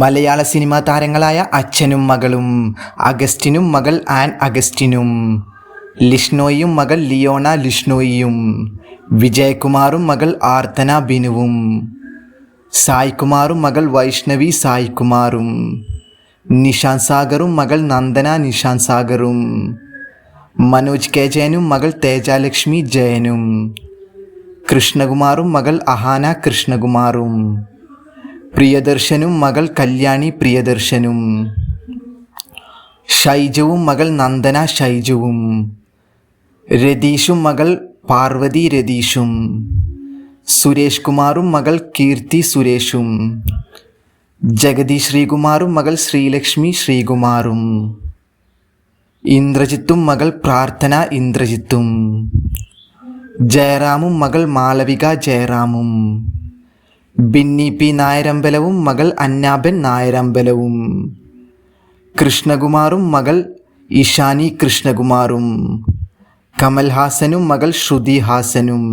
മലയാള cinema താരങ്ങളായ അച്ഛനും മകളും, അഗസ്റ്റിനും മകൾ ആൻ അഗസ്റ്റിനും, ലിഷ്ണോയും മകൾ ലിയോണ ലിഷ്ണോയിയും, വിജയകുമാറും മകൾ ആർത്തന ബിനുവും, സായ്കുമാറും മകൾ വൈഷ്ണവി സായ്കുമാറും, നിഷാന്ത് സാഗറും മകൾ നന്ദന നിഷാന്ത് സാഗറും, മനോജ് കെ ജയനും മകൾ തേജാലക്ഷ്മി ജയനും, കൃഷ്ണകുമാറും മകൾ അഹാന കൃഷ്ണകുമാറും, പ്രിയദർശനും മകൾ കല്യാണി പ്രിയദർശനും, ഷൈജുവും മകൾ നന്ദന ഷൈജുവും, രതീഷും മകൾ പാർവതി രതീഷും, സുരേഷ് കുമാറും മകൾ കീർത്തി സുരേഷും, ജഗതി ശ്രീകുമാറും മകൾ ശ്രീലക്ഷ്മി ശ്രീകുമാറും, ഇന്ദ്രജിത്തും മകൾ പ്രാർത്ഥന ഇന്ദ്രജിത്തും, ജയറാമും മകൾ മാളവിക ജയറാമും, ബിന്നി പി നായരമ്പലവും മകൾ അന്നാബൻ നായരമ്പലവും, കൃഷ്ണകുമാറും മകൾ ഇഷാനി കൃഷ്ണകുമാറും, കമൽഹാസനും മകൾ ശ്രുതി ഹാസനും.